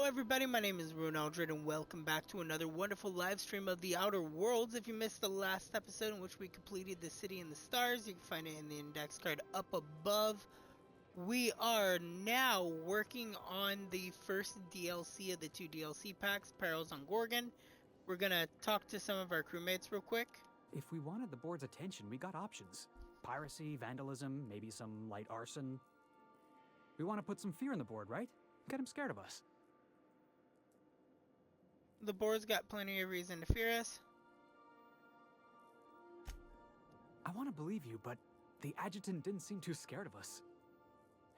everybody, my name is Ryunn Eldred and welcome back to another wonderful live stream of The Outer Worlds. If you missed the last episode in which we completed the City in the Stars, you can find it in the index card up above. We are now working on the first DLC of the two DLC packs, Perils on Gorgon. We're gonna talk to some of our crewmates real quick. If we wanted the board's attention, we got options. Piracy, vandalism, maybe some light arson. We want to put some fear in the board, right? Get him scared of us. The board's got plenty of reason to fear us. I want to believe you, but the adjutant didn't seem too scared of us.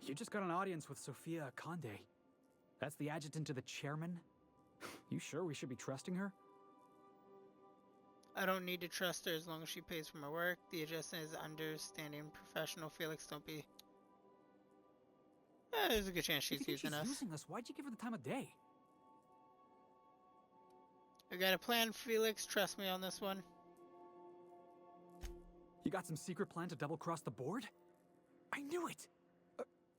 You just got an audience with Sophia Conde. That's the adjutant to the chairman? You sure we should be trusting her? I don't need to trust her as long as she pays for my work. The adjutant is understanding, professional. Felix, don't be... there's a good chance she's using us. Using us? Why'd you give her the time of day? I got a plan, Felix. Trust me on this one. You got some secret plan to double-cross the board? I knew it!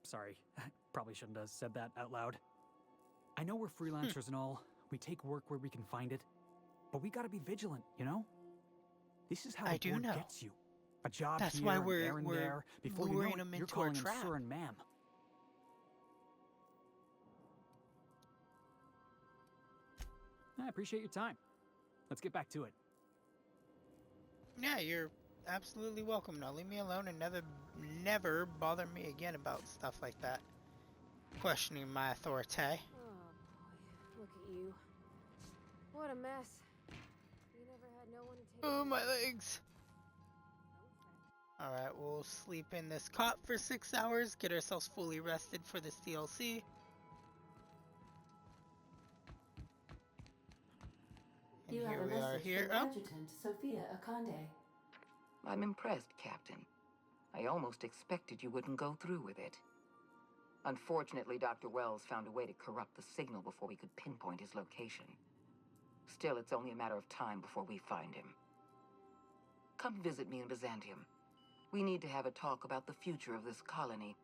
Sorry, I probably shouldn't have said that out loud. I know we're freelancers and all. We take work where we can find it. But we gotta be vigilant, you know? This is how the board gets you. A job That's here, why an errand there. Before you know it, you're calling him sir and ma'am. I appreciate your time. Let's get back to it. Yeah, you're absolutely welcome. Now leave me alone and never bother me again about stuff like that. Questioning my authority. Oh boy, look at you. What a mess. You never had no one to take. Oh, my legs. Alright, we'll sleep in this cot for 6 hours, get ourselves fully rested for this DLC. And you here have a we are message here. from Adjutant Sophia Conde. I'm impressed, Captain. I almost expected you wouldn't go through with it. Unfortunately, Dr. Wells found a way to corrupt the signal before we could pinpoint his location. Still, it's only a matter of time before we find him. Come visit me in Byzantium. We need to have a talk about the future of this colony.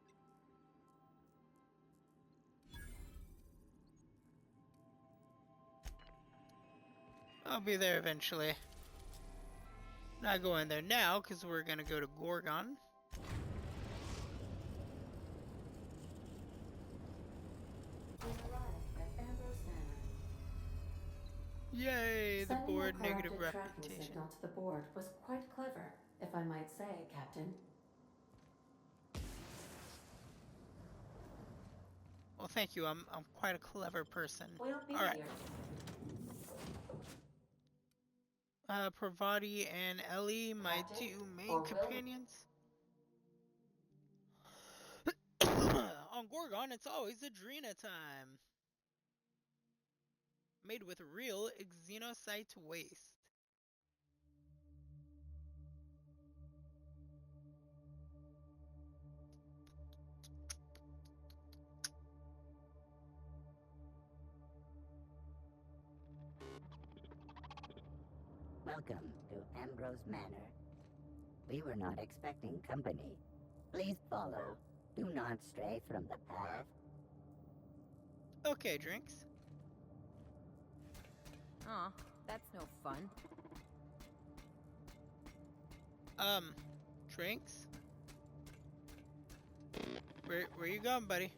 I'll be there eventually. Not going there now, because we're going to go to Gorgon. We arrived at Ambrose Manor. Yay, the Sending board a negative corrupted tracking reputation. signal to the board was quite clever, if I might say, Captain. Well, thank you. I'm quite a clever person. We'll be All right. here. Pravati and Ellie, my Captain, two main or companions. On Gorgon, it's always Adrena time. Made with real xenocyte waste. Welcome to Ambrose Manor. We were not expecting company. Please follow. Do not stray from the path. Okay, drinks. Aw, that's no fun. Drinks? Where you going, buddy?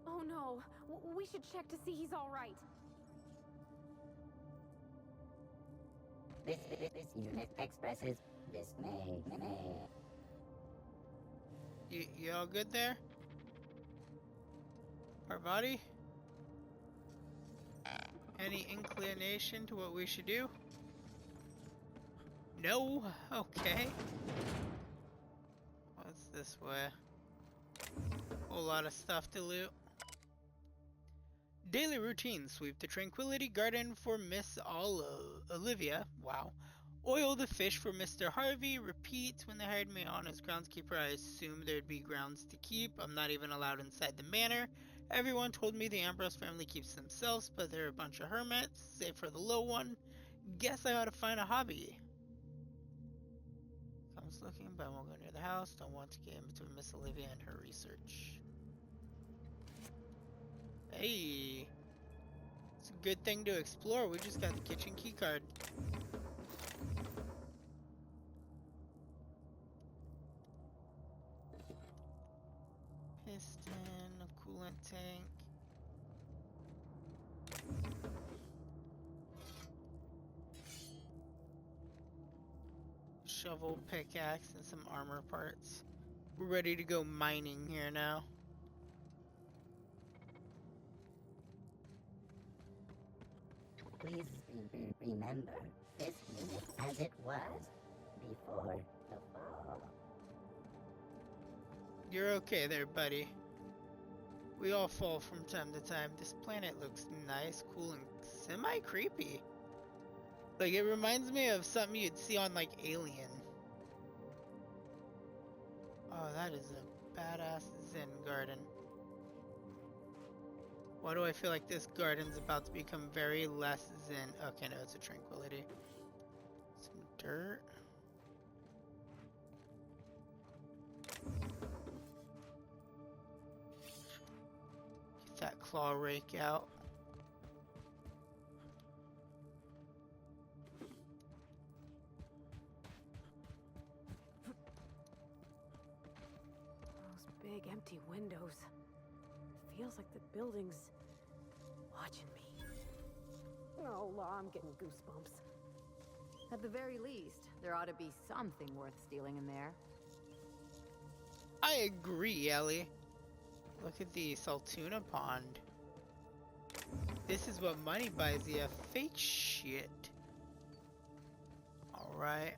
Oh no, we should check to see he's all right. This unit expresses dismay. You all good there? Parvati? Any inclination to what we should do? No? Okay. What's this way? Whole lot of stuff to loot. Daily routine. Sweep the Tranquility Garden for Miss Olivia. Wow. Oil the fish for Mr. Harvey. Repeat. When they hired me on as groundskeeper, I assumed there'd be grounds to keep. I'm not even allowed inside the manor. Everyone told me the Ambrose family keeps themselves, but they're a bunch of hermits, save for the little one. Guess I ought to find a hobby. Comes looking, but I won't go near the house. Don't want to get in between Miss Olivia and her research. Hey, it's a good thing to explore. We just got the kitchen key card. Piston, a coolant tank. Shovel, pickaxe, and some armor parts. We're ready to go mining here now. Please remember this unit as it was before the fall. You're okay there, buddy. We all fall from time to time. This planet looks nice, cool, and semi-creepy. Like, it reminds me of something you'd see on, like, Alien. Oh, that is a badass Zen garden. Why do I feel like this garden's about to become very less zen? Okay, no, it's a tranquility. Some dirt. Get that claw rake out. Those big empty windows. Feels like the building's watching me. Oh, I'm getting goosebumps. At the very least, there ought to be something worth stealing in there. I agree, Ellie. Look at the Saltuna Pond. This is what money buys you. Fake shit. Alright.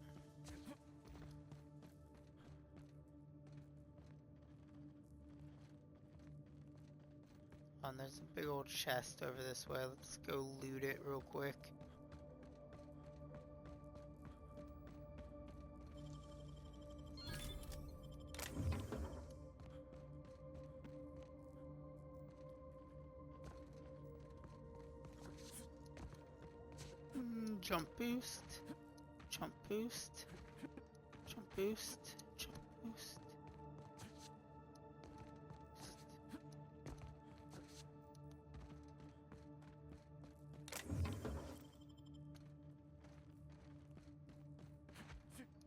There's a big old chest over this way. Let's go loot it real quick. Jump boost. Jump boost. Jump boost. Jump boost.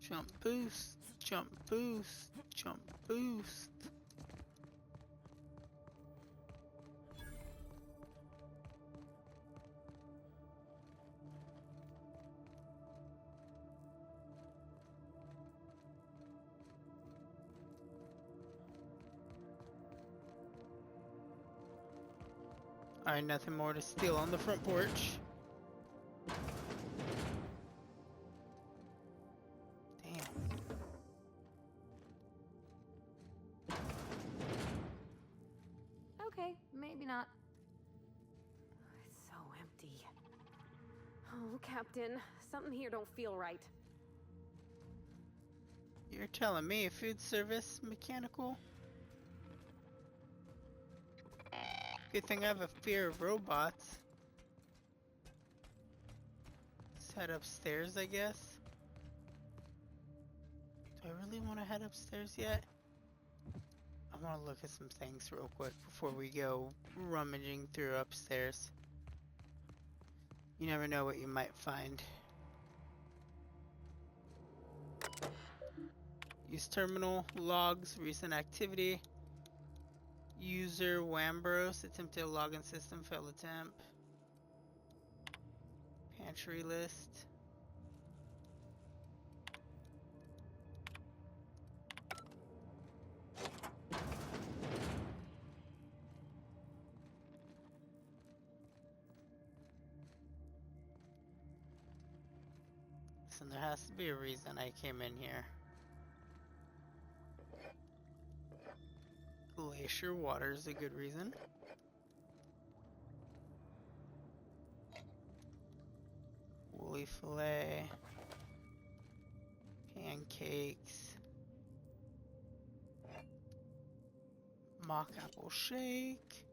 Jump boost, jump boost, jump boost. Alright, nothing more to steal on the front porch. Maybe not. It's so empty. Oh, Captain, something here don't feel right. You're telling me food service mechanical? Good thing I have a fear of robots. Let's head upstairs, I guess. Do I really want to head upstairs yet? I want to look at some things real quick before we go rummaging through upstairs. You never know what you might find. Use terminal, logs, recent activity. User Ambrose attempted a login system, failed attempt. Pantry list. Listen, there has to be a reason I came in here. Glacier water is a good reason. Woolly fillet. Pancakes. Mock apple shake.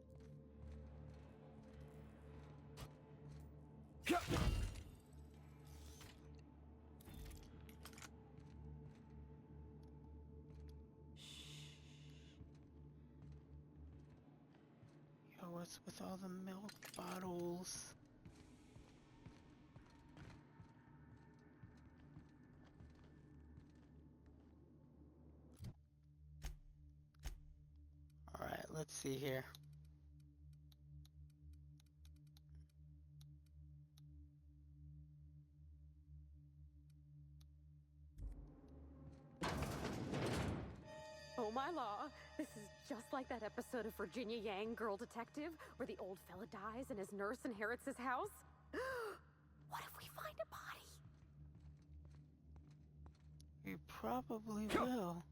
what's with all the milk bottles? Alright, let's see here. Oh my law, this is just like that episode of Virginia Yang, Girl Detective, where the old fella dies and his nurse inherits his house. What if we find a body? We probably will.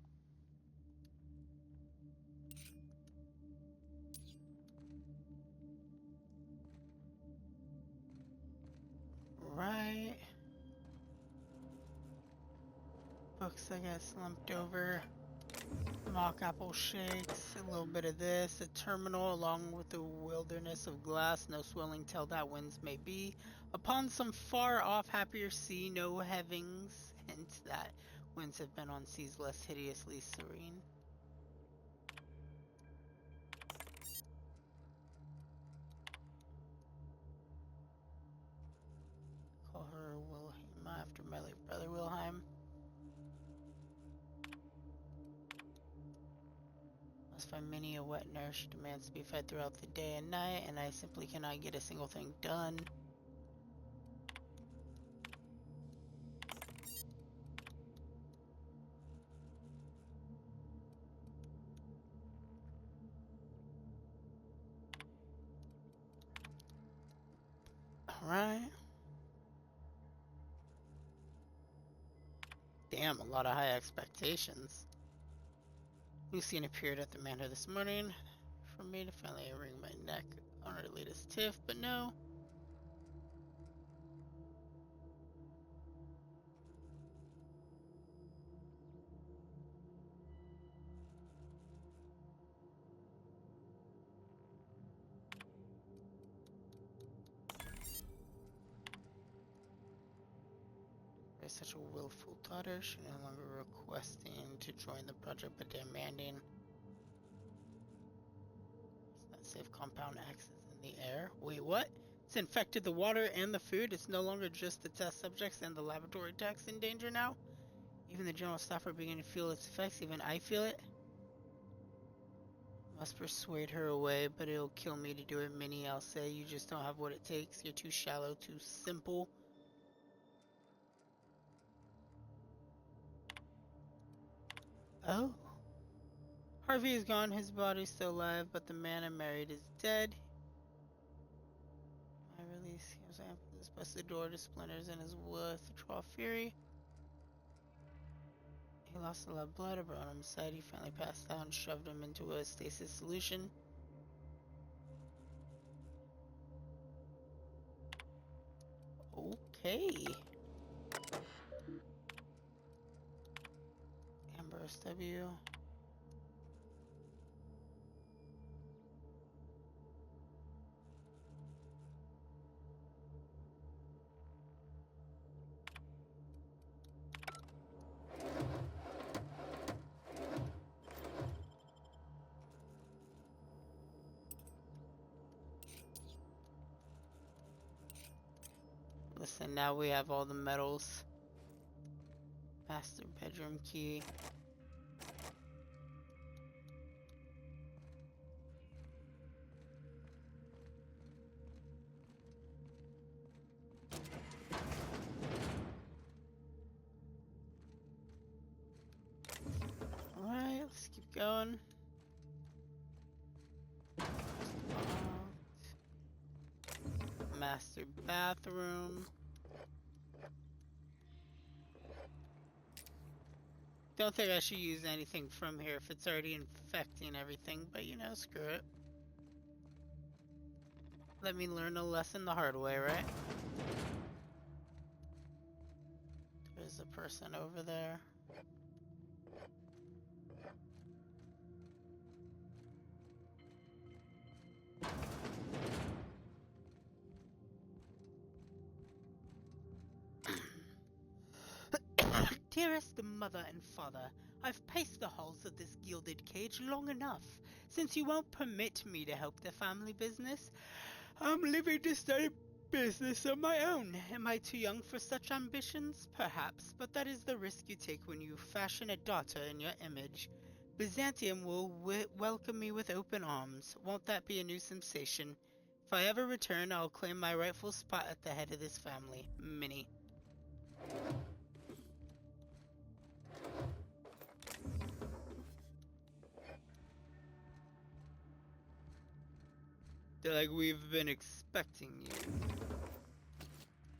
Right. Books I got slumped over. Mock apple shakes, a little bit of this, a terminal along with a wilderness of glass, no swelling till that winds may be. Upon some far off happier sea, no heavings, hint that winds have been on seas less hideously serene. Call her Wilhelm after my late brother Wilhelm. Must find Minnie a wet nurse. She demands to be fed throughout the day and night, and I simply cannot get a single thing done. Alright. Damn, a lot of high expectations. Lucien appeared at the manor this morning for me to finally wring my neck on her latest tiff, but no. There's such a willful daughter, she no longer requesting to join the project but demanding. It's not safe. Compound X is in the air. Wait, what? It's infected the water and the food. It's no longer just the test subjects and the laboratory techs in danger now. Even the general staff are beginning to feel its effects. Even I feel it. Must persuade her away, but it'll kill me to do it, Minnie. I'll say you just don't have what it takes. You're too shallow, too simple. Oh. Harvey is gone, his body's still alive, but the man I married is dead. My release, he was amped this busted door to splinters in his withdrawal fury. He lost a lot of blood, I brought him inside, he finally passed out and shoved him into a stasis solution. Okay. Ambrose W. Listen, now we have all the medals. Master bedroom key. Alright, let's keep going. Master bathroom. Don't think I should use anything from here if it's already infecting everything, but you know, screw it. Let me learn a lesson the hard way, right? There's a person over there. Dearest mother and father, I've paced the halls of this gilded cage long enough. Since you won't permit me to help the family business, I'm leaving to start a business of my own. Am I too young for such ambitions? Perhaps, but that is the risk you take when you fashion a daughter in your image. Byzantium will welcome me with open arms. Won't that be a new sensation? If I ever return, I'll claim my rightful spot at the head of this family. Minnie. They're like, we've been expecting you.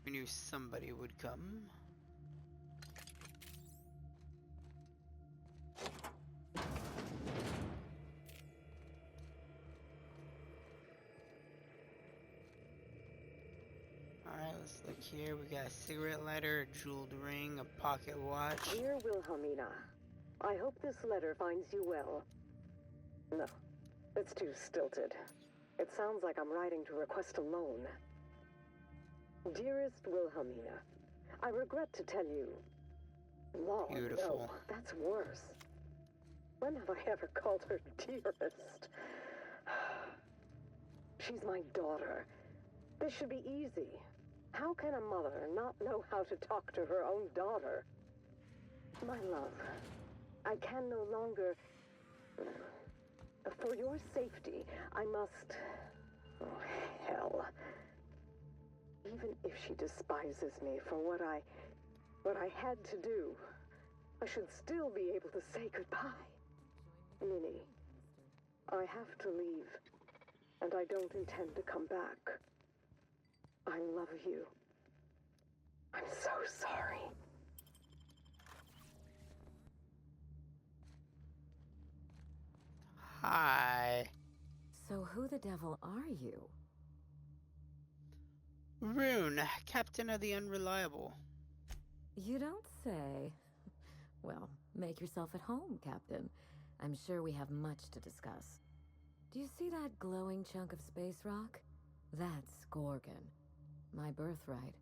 We knew somebody would come. Alright, let's look here. We got a cigarette lighter, a jeweled ring, a pocket watch. Dear Wilhelmina, I hope this letter finds you well. No, it's too stilted. It sounds like I'm writing to request a loan. Dearest Wilhelmina, I regret to tell you. Long, Beautiful. no, that's worse. When have I ever called her dearest? She's my daughter. This should be easy. How can a mother not know how to talk to her own daughter? My love, I can no longer... For your safety, I must... Oh, hell. Even if she despises me for what I had to do, I should still be able to say goodbye. Minnie, I have to leave, and I don't intend to come back. I love you. I'm so sorry. Hi. So who the devil are you? Ryunn, Captain of the Unreliable. You don't say. Well, make yourself at home, Captain. I'm sure we have much to discuss. Do you see that glowing chunk of space rock? That's Gorgon. My birthright,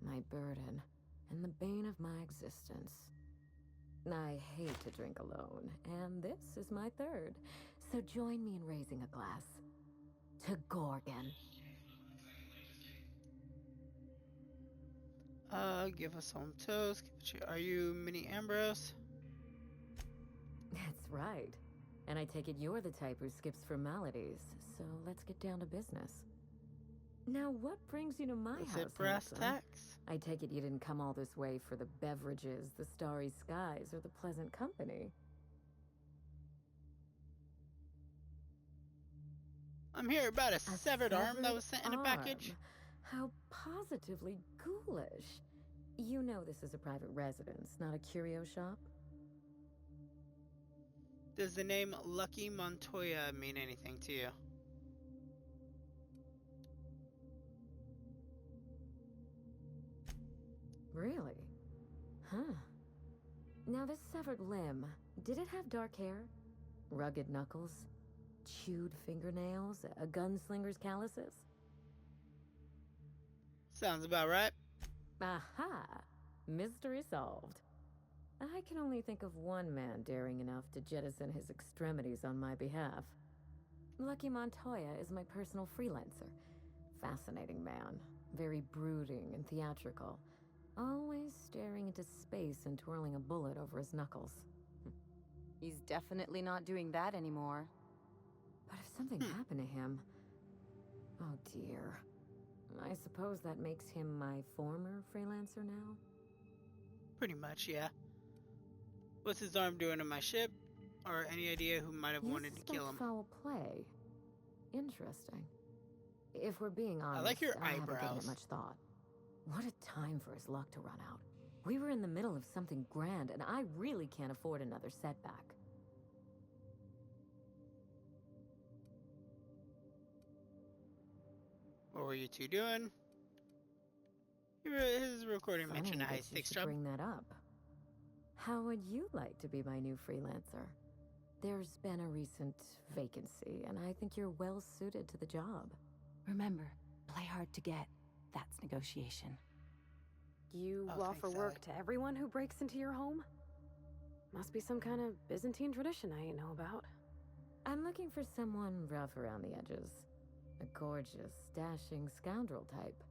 my burden, and the bane of my existence. I hate to drink alone, and this is my third. So join me in raising a glass to Gorgon. Give us some toast. Are you Minnie Ambrose? That's right. And I take it you're the type who skips formalities, so let's get down to business. Now, what brings you to my Is house, it brass handsome? tacks? I take it you didn't come all this way for the beverages, the starry skies, or the pleasant company. I'm here about a A severed arm that was severed sent in a package. arm. How positively ghoulish. You know this is a private residence, not a curio shop? Does the name Lucky Montoya mean anything to you? Really? Huh. Now this severed limb, did it have dark hair? Rugged knuckles? Chewed fingernails? A gunslinger's calluses? Sounds about right. Aha! Mystery solved. I can only think of one man daring enough to jettison his extremities on my behalf. Lucky Montoya is my personal freelancer. Fascinating man. Very brooding and theatrical. Always staring into space and twirling a bullet over his knuckles. He's definitely not doing that anymore. But if something happened to him... Oh dear. I suppose that makes him my former freelancer now? Pretty much, yeah. What's his arm doing in my ship? Or any idea who might have You wanted to kill him? suspect foul play. Interesting. If we're being honest, like your I haven't given eyebrows. it much thought. What a time for his luck to run out. We were in the middle of something grand, and I really can't afford another setback. What were you two doing? His recording Funny mentioned a that you high-stakes should job. bring that up. How would you like to be my new freelancer? There's been a recent vacancy, and I think you're well suited to the job. Remember, play hard to get. That's negotiation. You Oh, offer thanks, work Allie. to everyone who breaks into your home? Must be some kind of Byzantine tradition I ain't know about. I'm looking for someone rough around the edges. A gorgeous, dashing scoundrel type.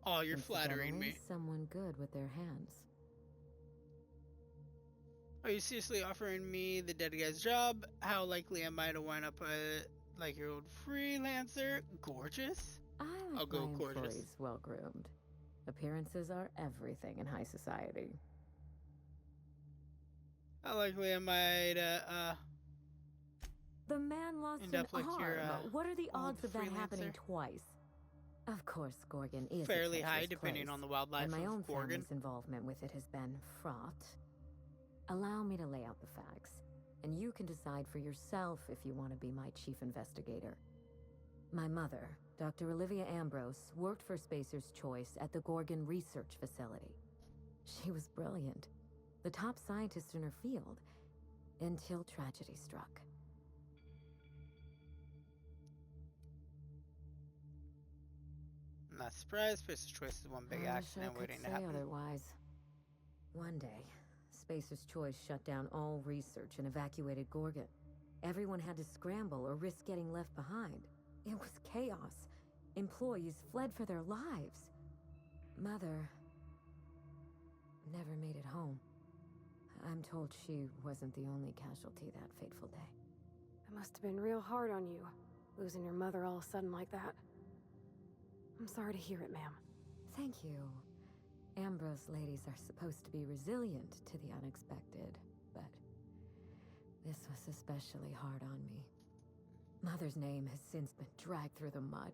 Oh, you're flattering me. Someone good with their hands. Are you seriously offering me the dead guy's job? How likely am I to wind up like your old freelancer? Gorgeous? I'll go my gorgeous. Employees well groomed. Appearances are everything in high society. How likely am I to The man lost end an up like arm. your What are the odds of that freelancer? happening twice? Of course, Gorgon is Fairly a high, treacherous depending place, on the wildlife and my of own Gorgon. family's involvement with it has been fraught. Allow me to lay out the facts, and you can decide for yourself if you want to be my chief investigator. My mother, Dr. Olivia Ambrose, worked for Spacer's Choice at the Gorgon Research Facility. She was brilliant, the top scientist in her field, until tragedy struck. I'm not surprised. Spacer's Choice is one big accident waiting to happen. Otherwise. One day, Spacer's Choice shut down all research and evacuated Gorgon. Everyone had to scramble or risk getting left behind. It was chaos. Employees fled for their lives. Mother never made it home. I'm told she wasn't the only casualty that fateful day. It must have been real hard on you, losing your mother all of a sudden like that. I'm sorry to hear it, ma'am. Thank you. Ambrose ladies are supposed to be resilient to the unexpected, but this was especially hard on me. Mother's name has since been dragged through the mud.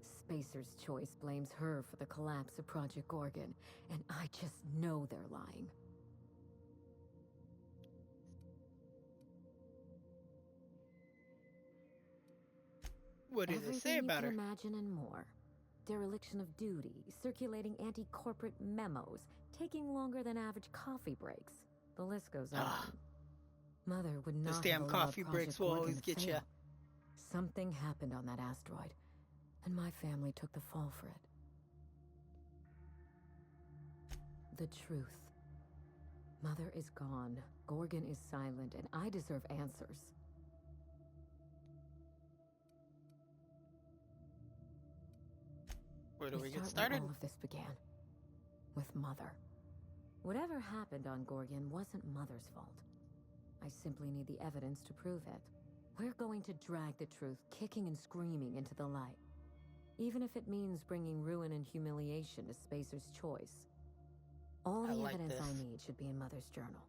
Spacer's Choice blames her for the collapse of Project Gorgon, and I just know they're lying. What does it say about her? Everything you can imagine and more. Dereliction of duty, circulating anti-corporate memos, taking longer than average coffee breaks. The list goes on. Mother would not Those damn have allowed coffee Project breaks will Gorgon always to get you. fail. Something happened on that asteroid, and my family took the fall for it. The truth. Mother is gone, Gorgon is silent, and I deserve answers. Where do we get Where started? all of this began. With Mother. Whatever happened on Gorgon wasn't Mother's fault. I simply need the evidence to prove it. We're going to drag the truth, kicking and screaming, into the light. Even if it means bringing ruin and humiliation to Spacer's Choice. All the evidence I need should be in Mother's journal.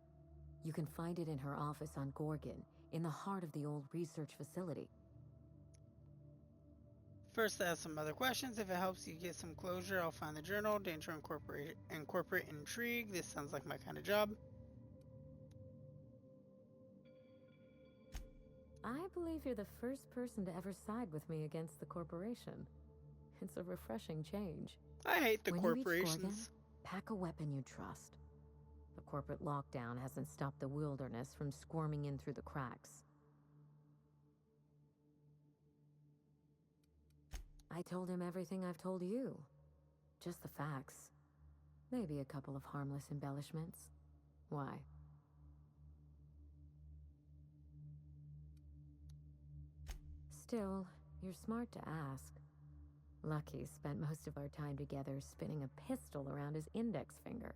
You can find it in her office on Gorgon, in the heart of the old research facility. First, I have some other questions. If it helps you get some closure, I'll find the journal. Danger and corporate intrigue. This sounds like my kind of job. I believe you're the first person to ever side with me against the corporation. It's a refreshing change. I hate the When you reach corporations. Gorgon, pack a weapon you trust. The corporate lockdown hasn't stopped the wilderness from squirming in through the cracks. I told him everything I've told you. Just the facts. Maybe a couple of harmless embellishments. Why? Still, you're smart to ask. Lucky spent most of our time together spinning a pistol around his index finger.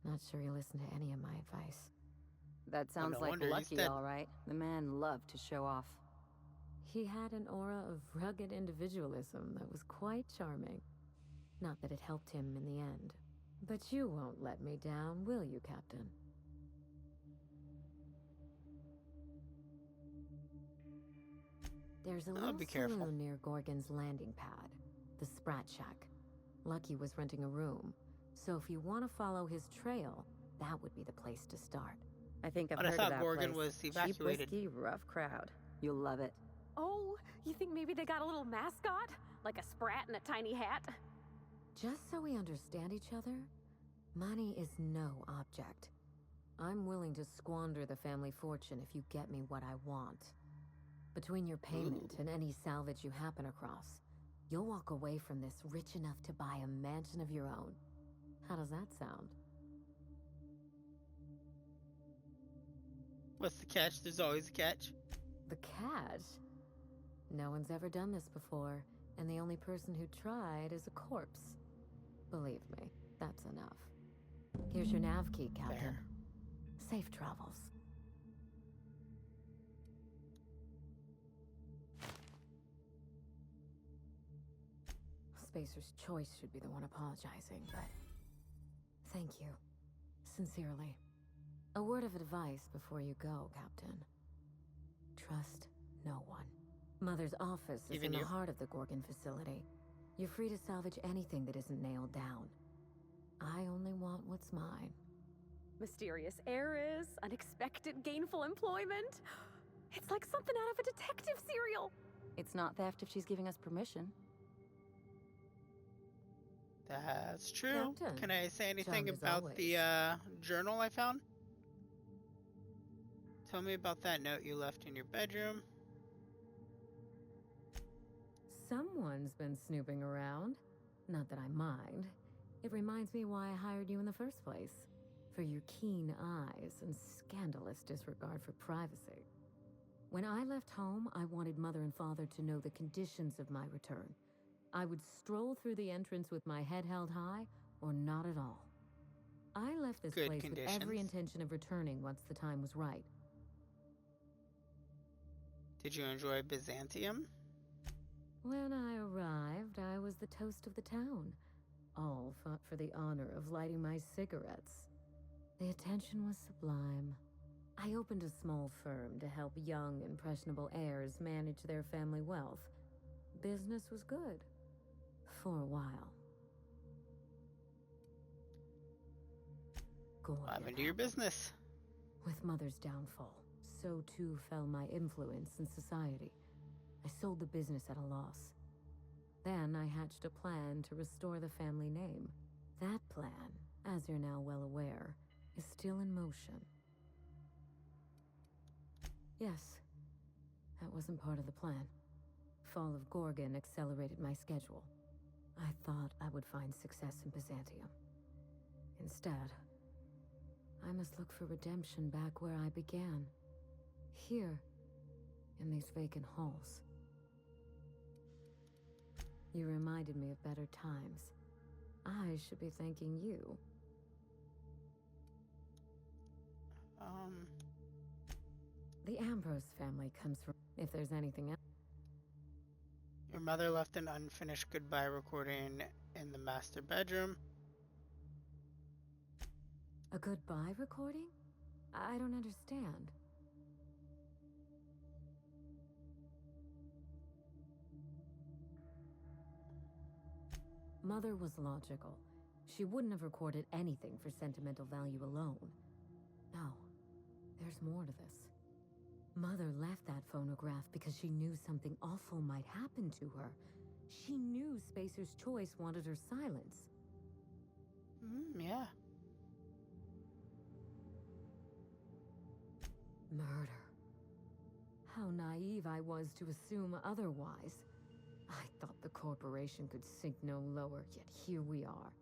Not sure he listened to any of my advice. That sounds no like wonder he's Lucky, dead. all right. The man loved to show off. He had an aura of rugged individualism that was quite charming. Not that it helped him in the end. But you won't let me down, will you, Captain? There's a little be careful. saloon near Gorgon's landing pad, the Sprat Shack. Lucky was renting a room, so if you want to follow his trail, that would be the place to start. I think I've But I heard thought of that Gorgon place. was evacuated. Cheap whiskey, rough crowd. You'll love it. Oh, you think maybe they got a little mascot? Like a sprat in a tiny hat? Just so we understand each other, money is no object. I'm willing to squander the family fortune if you get me what I want. Between your payment and any salvage you happen across, you'll walk away from this rich enough to buy a mansion of your own. How does that sound? What's the catch? There's always a catch. The catch? No one's ever done this before, and the only person who tried is a corpse. Believe me, that's enough. Here's your nav key, Captain. Fair. Safe travels. Spacer's Choice should be the one apologizing, but thank you. Sincerely. A word of advice before you go, Captain. Trust no one. Mother's office is Even in you? the heart of the Gorgon facility. You're free to salvage anything that isn't nailed down. I only want what's mine. Mysterious heiress, unexpected gainful employment. It's like something out of a detective serial. It's not theft if she's giving us permission. That's true. Captain, Can I say anything charmed as about always. the journal I found? Tell me about that note you left in your bedroom. Someone's been snooping around. Not that I mind. It reminds me why I hired you in the first place. For your keen eyes and scandalous disregard for privacy. When I left home, I wanted Mother and Father to know the conditions of my return. I would stroll through the entrance with my head held high, or not at all. I left this Good place with every conditions. intention of returning once the time was right. Did you enjoy Byzantium? When I arrived, I was the toast of the town. All fought for the honor of lighting my cigarettes. The attention was sublime. I opened a small firm to help young, impressionable heirs manage their family wealth. Business was good. For a while. Gorgon What happened to your happened. business? With Mother's downfall, so too fell my influence in society. I sold the business at a loss. Then I hatched a plan to restore the family name. That plan, as you're now well aware, is still in motion. Yes, that wasn't part of the plan. Fall of Gorgon accelerated my schedule. I thought I would find success in Byzantium. Instead, I must look for redemption back where I began. Here, in these vacant halls. You reminded me of better times. I should be thanking you. The Ambrose family comes from... If there's anything else... Your mother left an unfinished goodbye recording in the master bedroom. A goodbye recording? I don't understand. Mother was logical. She wouldn't have recorded anything for sentimental value alone. No, there's more to this. Mother left that phonograph because she knew something awful might happen to her. She knew Spacer's Choice wanted her silence. Yeah. Murder. How naive I was to assume otherwise. I thought the corporation could sink no lower, yet here we are.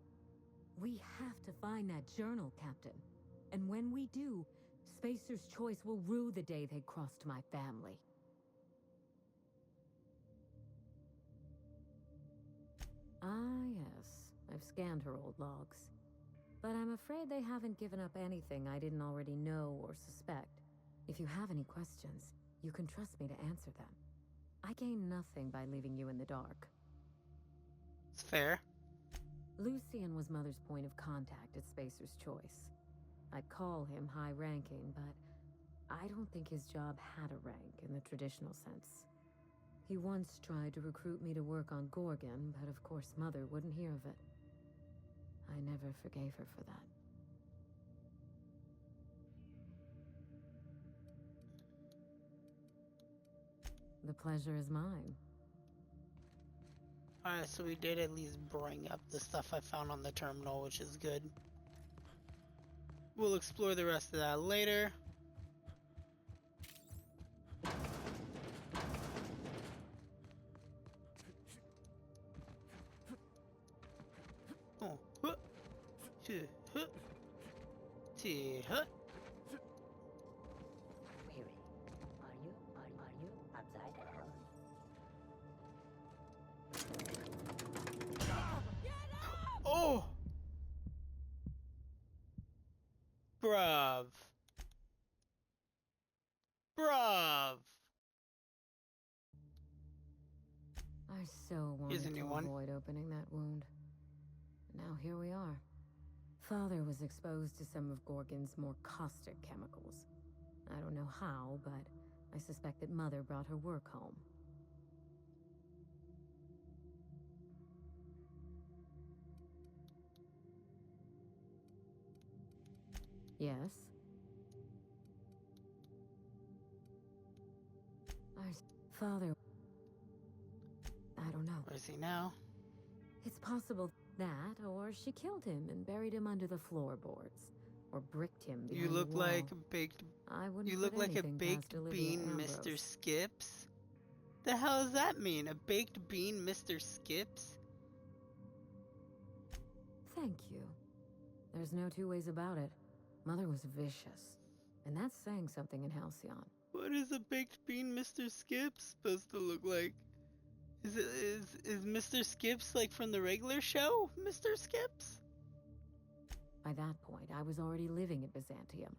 We have to find that journal, Captain. And when we do, Spacer's Choice will rue the day they crossed my family. Ah, yes. I've scanned her old logs. But I'm afraid they haven't given up anything I didn't already know or suspect. If you have any questions, you can trust me to answer them. I gain nothing by leaving you in the dark. It's fair. Lucian was Mother's point of contact at Spacer's Choice. I'd call him high-ranking, but I don't think his job had a rank in the traditional sense. He once tried to recruit me to work on Gorgon, but of course Mother wouldn't hear of it. I never forgave her for that. The pleasure is mine. Alright, so we did at least bring up the stuff I found on the terminal, which is good. We'll explore the rest of that later. Oh, huh. Huh. Huh. I so Here's wanted a new to one. avoid opening that wound. Now here we are. Father was exposed to some of Gorgon's more caustic chemicals. I don't know how, but I suspect that Mother brought her work home. Yes? Our father... I don't know. Where is he now? It's possible that, or she killed him and buried him under the floorboards. Or bricked him behind You look the wall. like a baked. I wouldn't You put look like a anything baked past Olivia bean, Ambrose. Mr. Skips. The hell does that mean? A baked bean, Mr. Skips? Thank you. There's no two ways about it. Mother was vicious. And that's saying something in Halcyon. What is a baked bean, Mr. Skips supposed to look like? Is Mr. Skips like from the regular show, Mr. Skips? By that point, I was already living at Byzantium,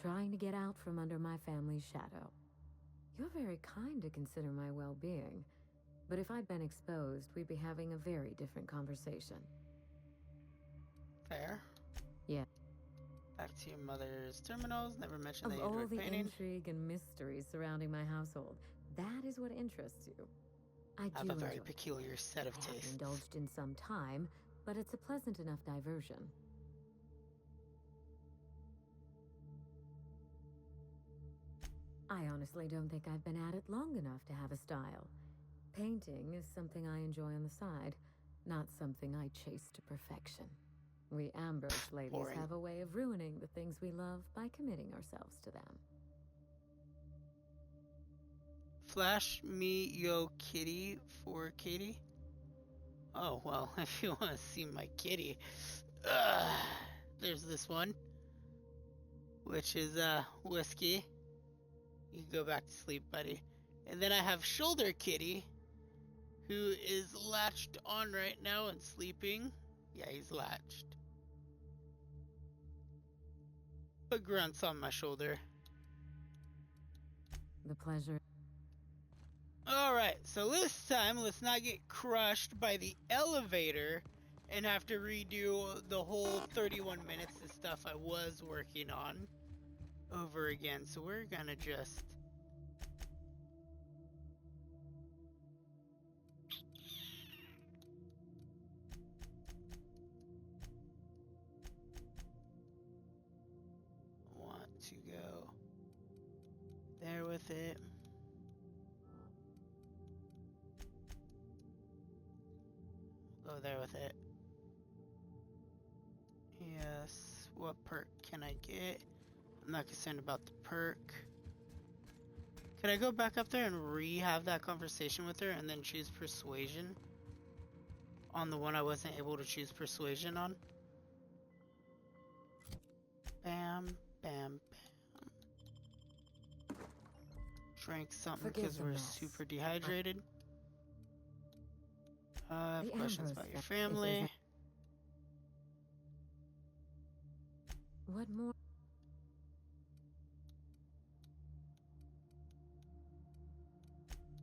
trying to get out from under my family's shadow. You're very kind to consider my well-being, but if I'd been exposed, we'd be having a very different conversation. Fair. Yeah. Back to your mother's terminals. Never mentioned Of that you all enjoyed the painting. intrigue and mysteries surrounding my household, that is what interests you. I I do have a very enjoy it. peculiar set of I haven't tastes. indulged in some time, but it's a pleasant enough diversion. I honestly don't think I've been at it long enough to have a style. Painting is something I enjoy on the side, not something I chase to perfection. We Ambrose ladies Boring. have a way of ruining the things we love by committing ourselves to them. Flash me yo kitty for Katy. Oh, well, if you want to see my kitty, there's this one, which is Whiskey. You can go back to sleep, buddy. And then I have Shoulder Kitty, who is latched on right now and sleeping. Yeah, he's latched. But Grunt's on my shoulder. The pleasure. Alright, so this time, let's not get crushed by the elevator and have to redo the whole 31 minutes of stuff I was working on over again. So we're gonna just... want to go there with it. Go there with it. Yes. What perk can I get? I'm not concerned about the perk. Can I go back up there and have that conversation with her and then choose persuasion on the one I wasn't able to choose persuasion on? Bam, bam, bam. Drank something Forgive because the we're mess. super dehydrated. I have The questions Ambrose about your fa- is family. What more?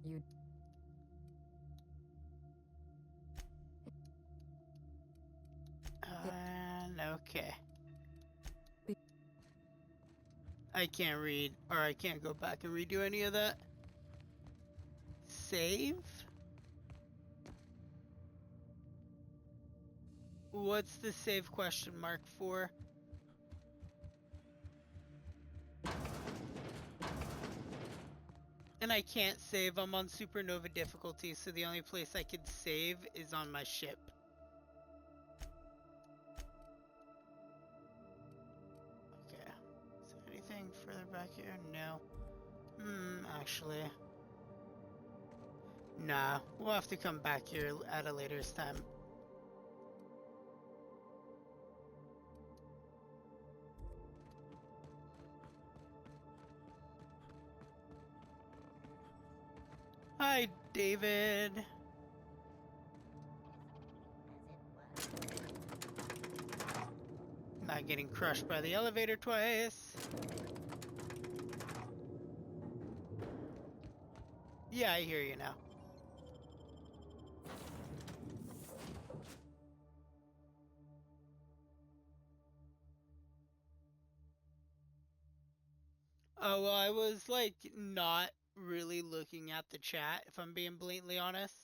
You... And okay. I can't read, or I can't go back and redo any of that. Save? What's the save question mark for? And I can't save, I'm on Supernova difficulty, so the only place I could save is on my ship. Okay, is there anything further back here? No. Actually. Nah, we'll have to come back here at a later time. Hi, David. Not getting crushed by the elevator twice. Yeah, I hear you now. Oh, well, I was, like, not really looking at the chat, if I'm being blatantly honest.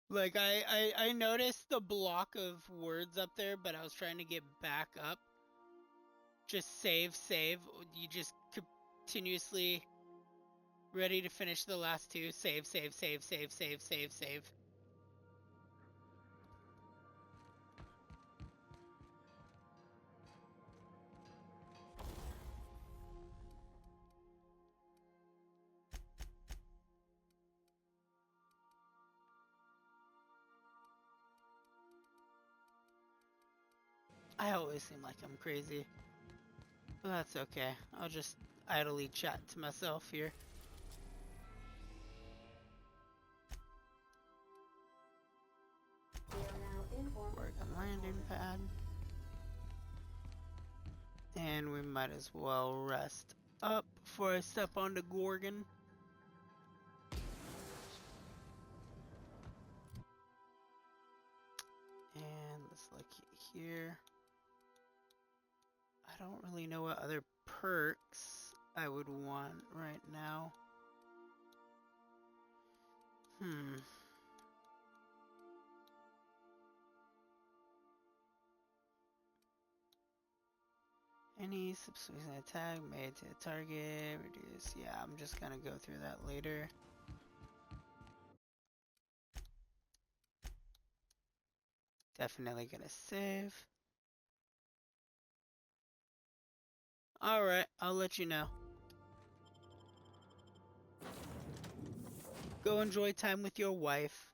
Like, I noticed the block of words up there, but I was trying to get back up. Just save. You just continuously ready to finish the last two. Save. I always seem like I'm crazy. But that's okay. I'll just idly chat to myself here. Gorgon landing pad. And we might as well rest up before I step onto Gorgon. And let's look here. I don't really know what other perks I would want right now. Any subsequent attack made to a target, reduce. Yeah, I'm just gonna go through that later. Definitely gonna save. Alright, I'll let you know. Go enjoy time with your wife.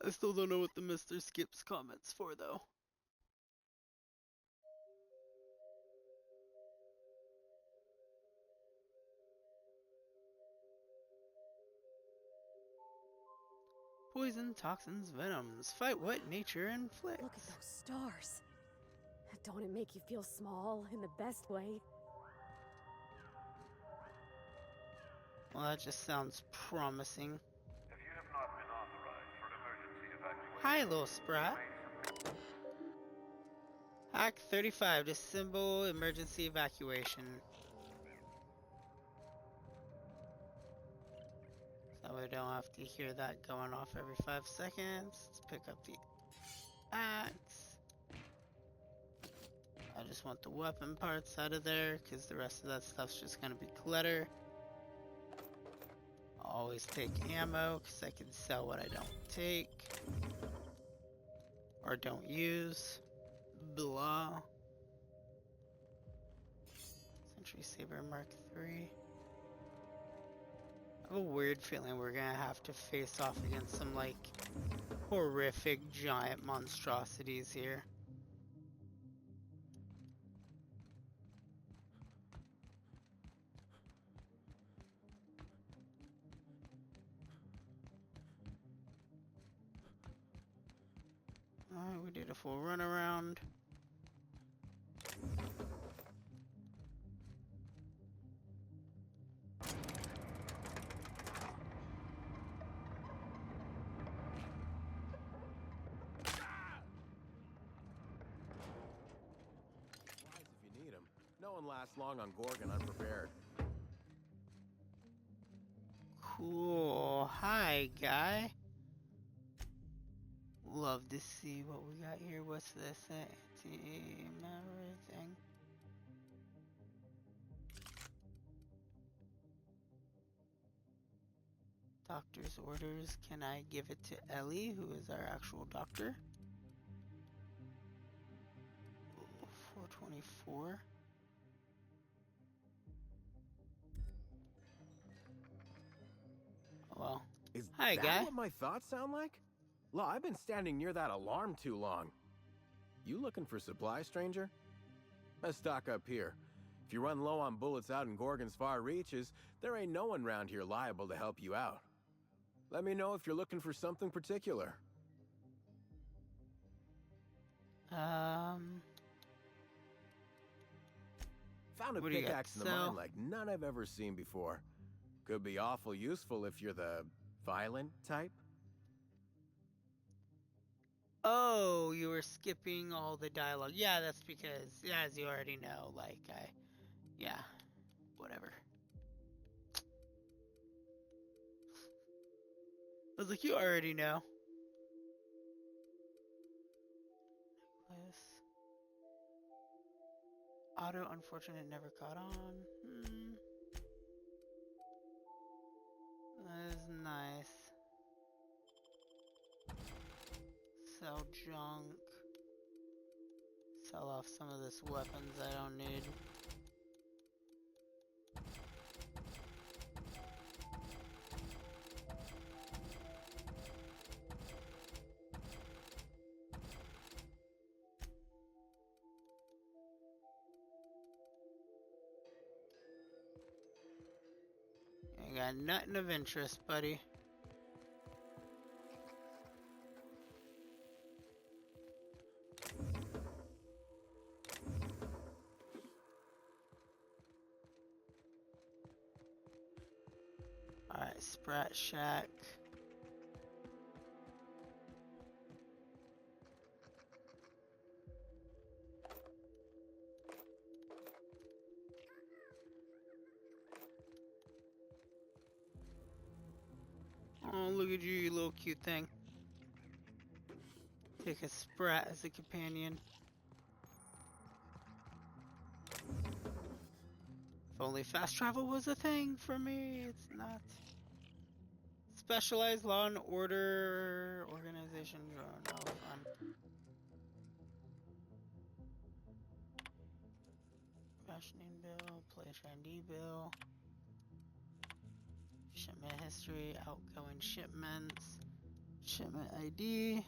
I still don't know what the Mr. Skips comments for though. Poison, toxins, venoms. Fight what nature inflicts. Look at those stars. Don't it make you feel small in the best way? Well, that just sounds promising. If you have not been authorized for emergency evacuation, Hi, little sprat. Hack 35 to symbol emergency evacuation. So we don't have to hear that going off every 5 seconds. Let's pick up the axe. I just want the weapon parts out of there because the rest of that stuff's just gonna be clutter. I'll always take ammo because I can sell what I don't take or don't use. Blah. Sentry Saber Mark III. I have a weird feeling we're gonna have to face off against some like horrific giant monstrosities here. Alright, we did a full run around. If you need them. No one lasts long on Gorgon unprepared. Cool. Hi, guy. Love to see what we got here. What's this? Anti-malware thing. Doctor's orders. Can I give it to Ellie, who is our actual doctor? 424. Well, Is hi, that guy. what my thoughts sound like? Law, I've been standing near that alarm too long. You looking for supply, stranger? Let's stock up here. If you run low on bullets out in Gorgon's far reaches, there ain't no one round here liable to help you out. Let me know if you're looking for something particular. Found a What do you got pickaxe to in the sell? mine like none I've ever seen before. Could be awful useful if you're the violent type. Oh, you were skipping all the dialogue. Yeah, that's because, as you already know, like, yeah, whatever. I was like, you already know. Auto, unfortunate, never caught on. That is nice. Sell junk. Sell off some of this weapons I don't need. I got nothing of interest, buddy. Alright, Sprat Shack. Oh, look at you, you little cute thing. Take a Sprat as a companion. If only fast travel was a thing for me, it's not. Specialized law and order organization. Oh, no fun. Rationing bill, place ID bill. Shipment history, outgoing shipments. Shipment ID.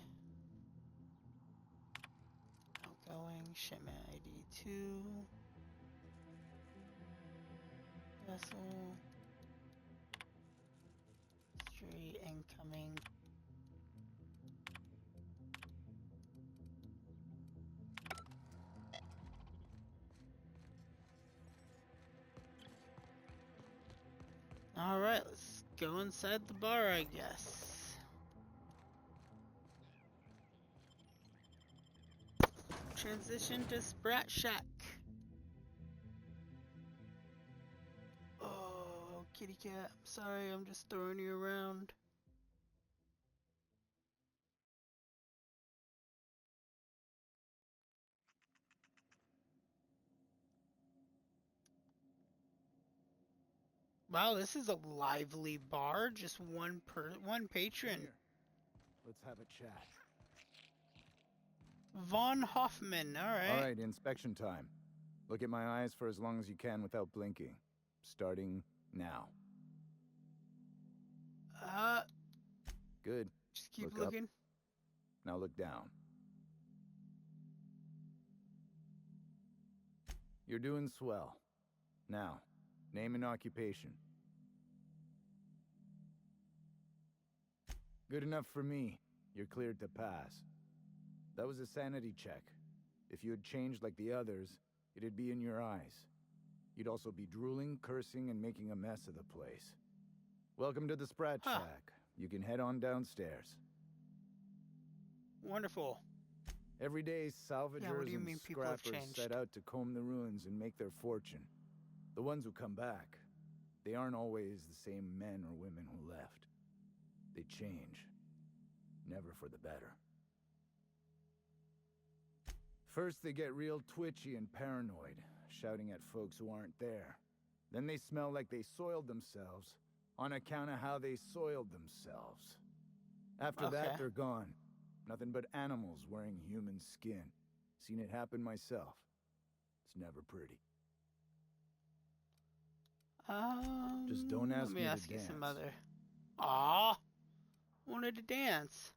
Outgoing, shipment ID 2. Vessel. History, incoming. Alright, let's go inside the bar, I guess. Transition to Sprat Shack. Oh, kitty cat, I'm sorry, I'm just throwing you around. Wow, this is a lively bar. Just one patron. Here. Let's have a chat. Von Hoffman, alright. Alright, inspection time. Look at my eyes for as long as you can without blinking. Starting now. Good. Just keep Look looking. Up. Now look down. You're doing swell. Now, name and occupation. Good enough for me. You're cleared to pass. That was a sanity check. If you had changed like the others, it'd be in your eyes. You'd also be drooling, cursing, and making a mess of the place. Welcome to the Sprat Shack. You can head on downstairs. Wonderful. Every day, salvagers and people have scrappers changed? set out to comb the ruins and make their fortune. The ones who come back, they aren't always the same men or women who left. They change. Never for the better. First, they get real twitchy and paranoid, shouting at folks who aren't there. Then they smell like they soiled themselves, on account of how they soiled themselves. After that, they're gone. Nothing but animals wearing human skin. Seen it happen myself. It's never pretty. Just don't ask me to ask you dance. some other. Aw, wanted to dance.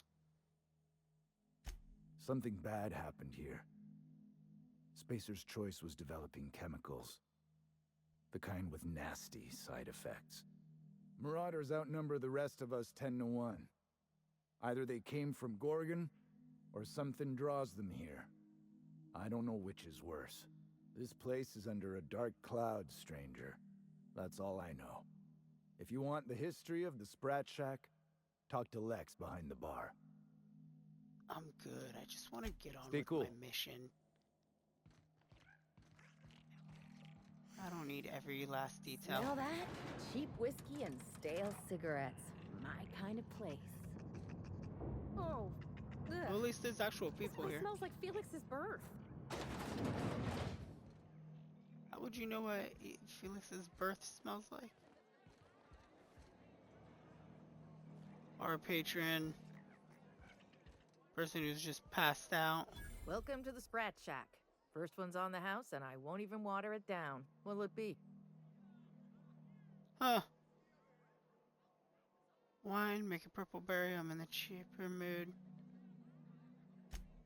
Something bad happened here. Spacer's Choice was developing chemicals. The kind with nasty side effects. Marauders outnumber the rest of us 10 to 1. Either they came from Gorgon, or something draws them here. I don't know which is worse. This place is under a dark cloud, stranger. That's all I know. If you want the history of the Sprat Shack, talk to Lex behind the bar. I'm good. I just want to get on Stay with cool. my mission. I don't need every last detail. Smell that? Cheap whiskey and stale cigarettes. My kind of place. Oh, ugh. Well, at least there's actual This people place here. smells like Felix's birth. How would you know what Felix's birth smells like? Our patron. Person who's just passed out. Welcome to the Sprat Shack. First one's on the house, and I won't even water it down. What'll it be? Huh. Wine, make a purple berry. I'm in the cheaper mood.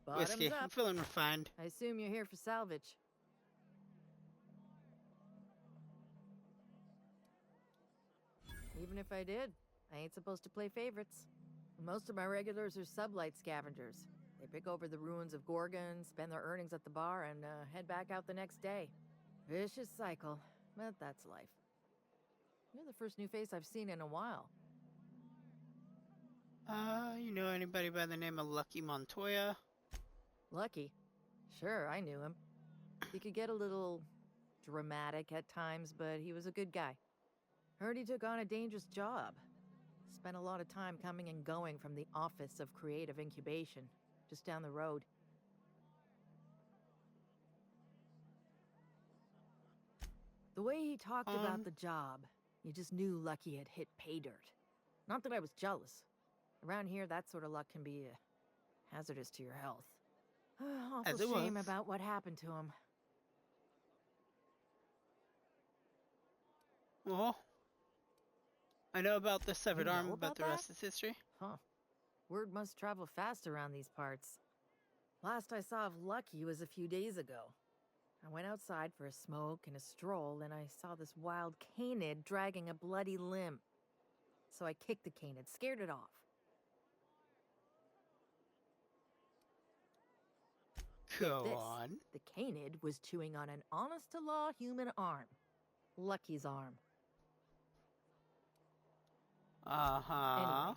Bottoms Whiskey. up. I'm feeling refined. I assume you're here for salvage. Even if I did, I ain't supposed to play favorites. Most of my regulars are sublight scavengers. They pick over the ruins of Gorgon, spend their earnings at the bar, and head back out the next day. Vicious cycle, but that's life. You're the first new face I've seen in a while. You know anybody by the name of Lucky Montoya? Lucky? Sure, I knew him. He could get a little dramatic at times, but he was a good guy. Heard he took on a dangerous job. Spent a lot of time coming and going from the Office of Creative Incubation, just down the road. The way he talked about the job, you just knew Lucky had hit pay dirt. Not that I was jealous. Around here, that sort of luck can be hazardous to your health. Awful shame about what happened to him. Well, I know about the severed arm, but the rest is history. Huh. Word must travel fast around these parts. Last I saw of Lucky was a few days ago. I went outside for a smoke and a stroll, and I saw this wild canid dragging a bloody limb. So I kicked the canid, scared it off. Go on. The canid was chewing on an honest-to-law human arm. Lucky's arm. Uh-huh. Anyway,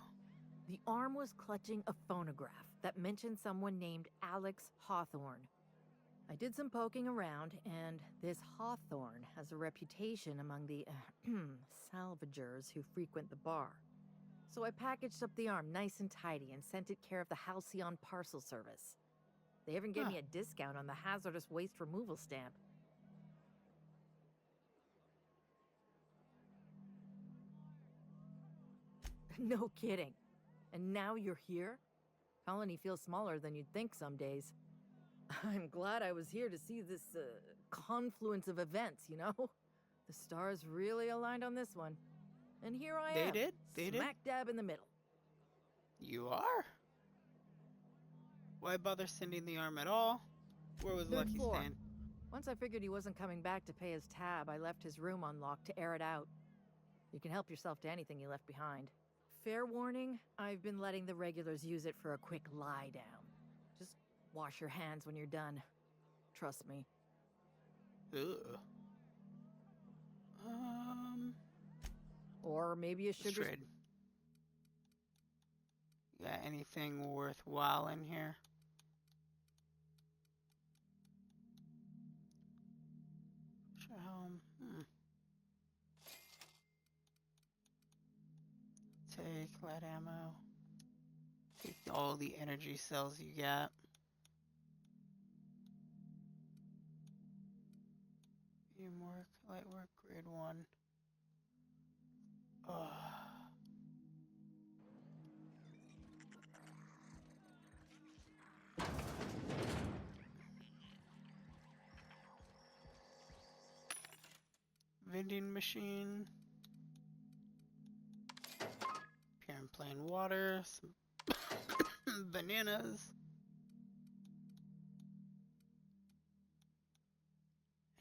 the arm was clutching a phonograph that mentioned someone named Alex Hawthorne. I did some poking around, and this Hawthorne has a reputation among the salvagers who frequent the bar. So I packaged up the arm nice and tidy and sent it care of the Halcyon Parcel Service. They even gave me a discount on the hazardous waste removal stamp. No kidding. And now you're here? Colony feels smaller than you'd think some days. I'm glad I was here to see this confluence of events, you know? The stars really aligned on this one. And here I am. They did? Smack dab in the middle. You are? Why bother sending the arm at all? Where was Lucky staying? Once I figured he wasn't coming back to pay his tab, I left his room unlocked to air it out. You can help yourself to anything you left behind. Fair warning, I've been letting the regulars use it for a quick lie down. Just wash your hands when you're done. Trust me. Ugh. Or maybe a sugar... Trade. Got anything worthwhile in here? Take light ammo. Take all the energy cells you got. Medium work, light work, grade 1. Vending machine. Pure and plain water. Some bananas.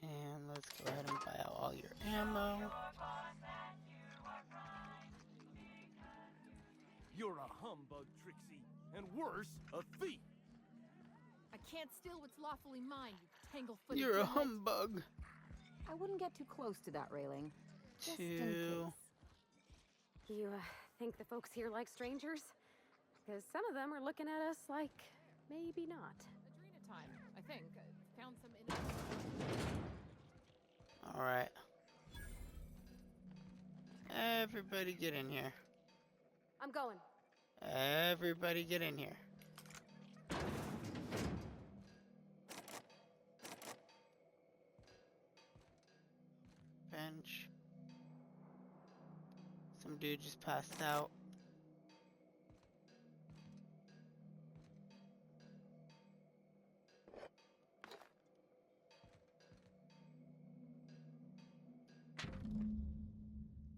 And let's go ahead and buy out all your ammo. You're a humbug, Trixie, and worse, a thief. I can't steal what's lawfully mine, you tangle-footed You're a dimwit. humbug. I wouldn't get too close to that railing. Just in Two. case. You think the folks here like strangers? Because some of them are looking at us like maybe not. Adrena time, I think. Found some Alright. Everybody get in here. I'm going. Everybody get in here. Bench. Some dude just passed out.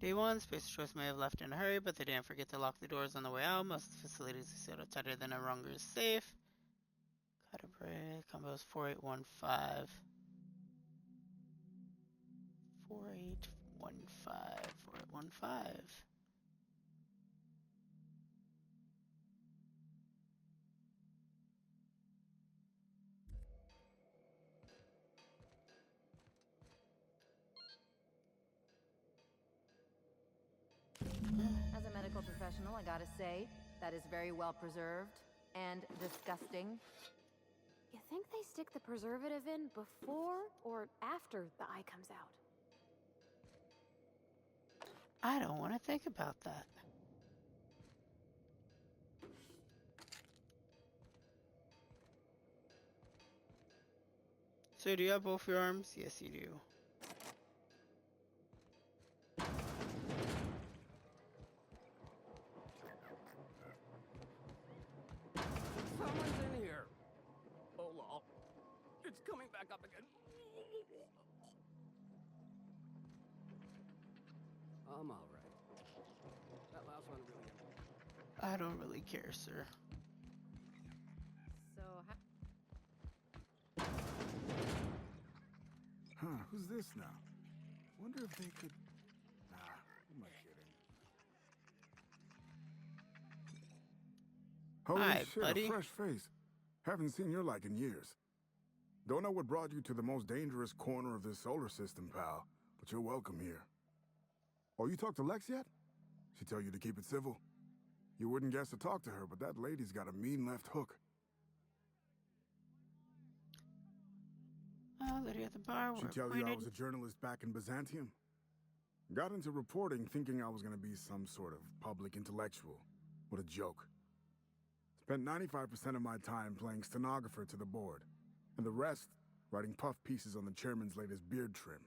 Day 1, Space Choice may have left in a hurry, but they didn't forget to lock the doors on the way out. Most facilities are sealed tighter than a Runger's safe. Got a break. Combos 4815. 4815. 4815. As a medical professional, I gotta say, that is very well preserved and disgusting. You think they stick the preservative in before or after the eye comes out? I don't want to think about that. So do you have both your arms? Yes, you do. Someone's in here. Oh, lol. It's coming back up again. I'm all right. That last one really. I don't really care, sir. So, Huh, who's this now? Wonder if they could... Nah, who am I kidding? Holy Hi, shit, buddy. a fresh face. Haven't seen your like in years. Don't know what brought you to the most dangerous corner of this solar system, pal, but you're welcome here. Oh, you talked to Lex yet? She tell you to keep it civil? You wouldn't guess to talk to her, but that lady's got a mean left hook. Lady at the bar. She tell you I was a journalist back in Byzantium? Got into reporting thinking I was gonna be some sort of public intellectual. What a joke. Spent 95% of my time playing stenographer to the board, and the rest writing puff pieces on the chairman's latest beard trim.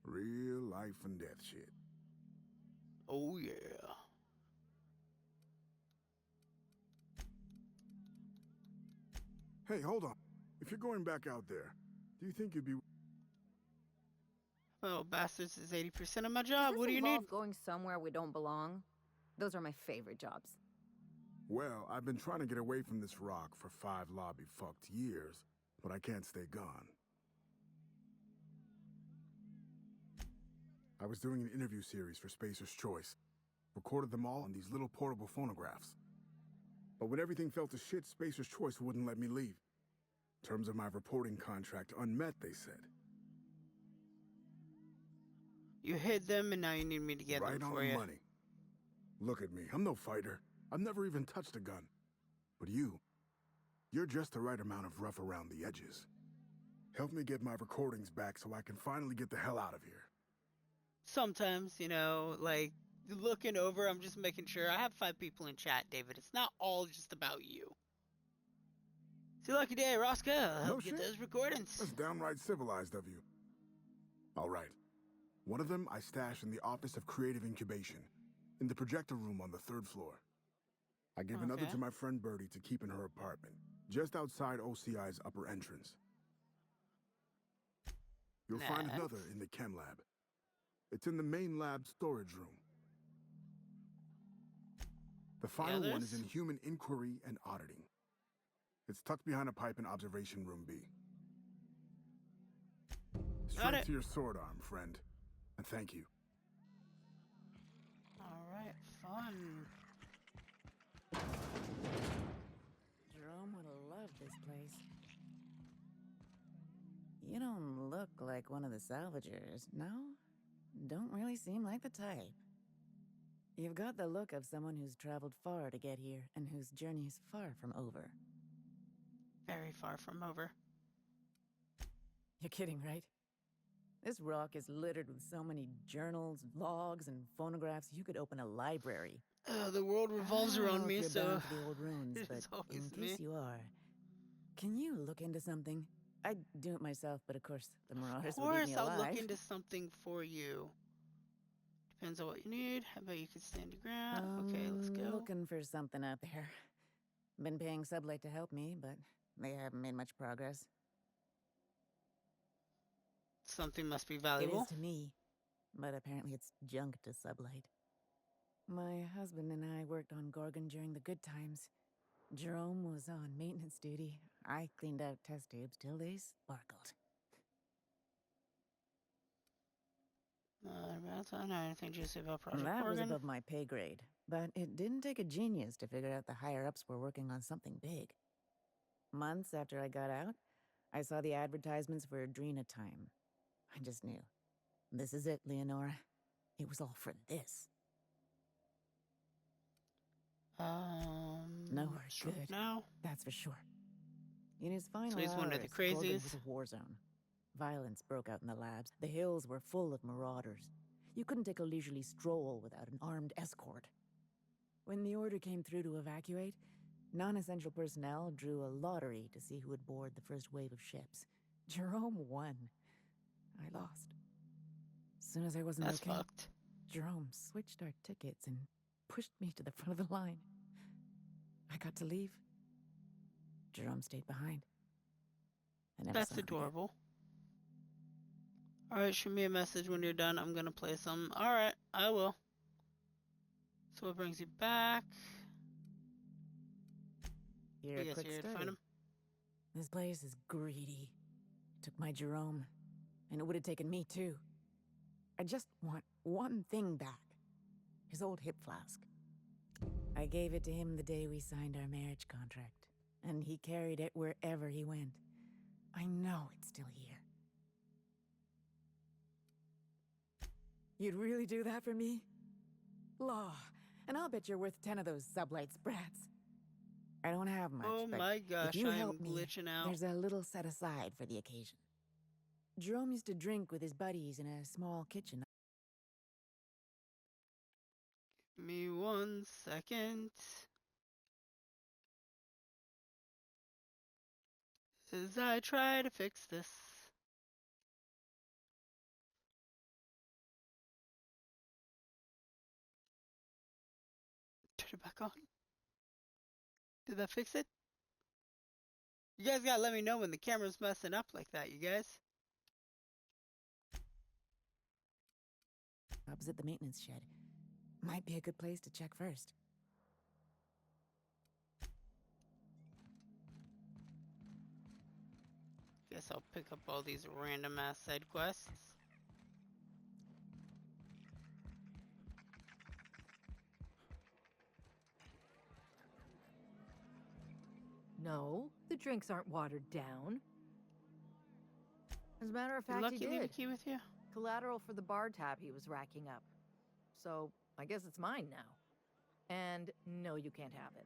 Real life and death shit. Oh, yeah. Hey, hold on. If you're going back out there, do you think you'd be... Well, bastards is 80% of my job. Does What this do you need? involve going somewhere we don't belong? Those are my favorite jobs. Well, I've been trying to get away from this rock for 5 lobby-fucked years, but I can't stay gone. I was doing an interview series for Spacer's Choice. Recorded them all on these little portable phonographs. But when everything fell to shit, Spacer's Choice wouldn't let me leave. Terms of my reporting contract unmet, they said. You hid them, and now you need me to get Right them on for the you. money. Look at me, I'm no fighter. I've never even touched a gun. But you're just the right amount of rough around the edges. Help me get my recordings back so I can finally get the hell out of here. Sometimes, you know, like, looking over, I'm just making sure. I have 5 people in chat, David. It's not all just about you. It's your lucky day, Roscoe. I'll help get those recordings. That's downright civilized of you. All right. One of them I stash in the Office of Creative Incubation, in the projector room on the 3rd floor. I give another to my friend Birdie to keep in her apartment, just outside OCI's upper entrance. You'll find another in the chem lab. It's in the main lab storage room. The final one is in human inquiry and auditing. It's tucked behind a pipe in observation room B. Straight to your sword arm, friend. And thank you. Alright, fun. Jerome would have loved this place. You don't look like one of the salvagers, no? Don't really seem like the type. You've got the look of someone who's traveled far to get here and whose journey is far from over. Very far from over. You're kidding, right? This rock is littered with so many journals, logs, and phonographs. You could open a library. The world revolves I don't around know me, if you're so down for the old ruins, but it's always in me. case you are, can you look into something? I'd do it myself, but of course the Marauders Of would eat course, me I'll alive. look into something for you. Depends on what you need. How about you can stand your ground? Okay, let's go. Looking for something out there. Been paying Sublight to help me, but they haven't made much progress. Something must be It valuable. is to me, but apparently it's junk to Sublight. My husband and I worked on Gorgon during the good times. Jerome was on maintenance duty. I cleaned out test tubes till they sparkled. That's not anything juicy about Project That was Gorgon. above my pay grade, but it didn't take a genius to figure out the higher-ups were working on something big. Months after I got out, I saw the advertisements for Adrena time. I just knew. This is it, Leonora. It was all for this. Nowhere good. Now? That's for sure. In his final So he's one of the hours, Gorgon crazies. was a war zone. Violence broke out in the labs. The hills were full of marauders. You couldn't take a leisurely stroll without an armed escort. When the order came through to evacuate, non-essential personnel drew a lottery to see who would board the first wave of ships. Jerome won. I lost. As soon as I wasn't That's okay, fucked. Jerome switched our tickets and pushed me to the front of the line. I got to leave. Jerome stayed behind. I never That's saw him again. adorable. Alright, shoot me a message when you're done. I'm gonna play some. Alright, I will. So what brings you back? Here, I a guess quick you're here to story. find him. This place is greedy. It took my Jerome, and it would have taken me too. I just want one thing back. His old hip flask. I gave it to him the day we signed our marriage contract, and he carried it wherever he went. I know it's still here. You'd really do that for me? Law, and I'll bet you're worth 10 of those Sublight sprats. I don't have much, Oh but my gosh, if you I am help me, glitching out. there's a little set aside for the occasion. Jerome used to drink with his buddies in a small kitchen. Give me 1 second. As I try to fix this. Turn it back on. Did that fix it? You guys gotta let me know when the camera's messing up like that, you guys. Opposite the maintenance shed. Might be a good place to check first. Guess I'll pick up all these random ass side quests. No, the drinks aren't watered down. As a matter of fact, Lucky he leave a did. key with you? Collateral for the bar tab he was racking up. So, I guess it's mine now. And no, you can't have it.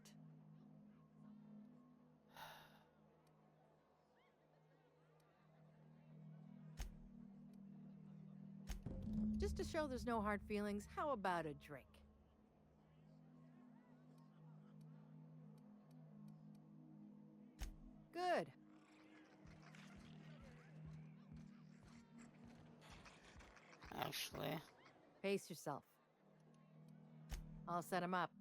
Just to show there's no hard feelings, how about a drink? Good. Actually. Pace yourself. I'll set him up.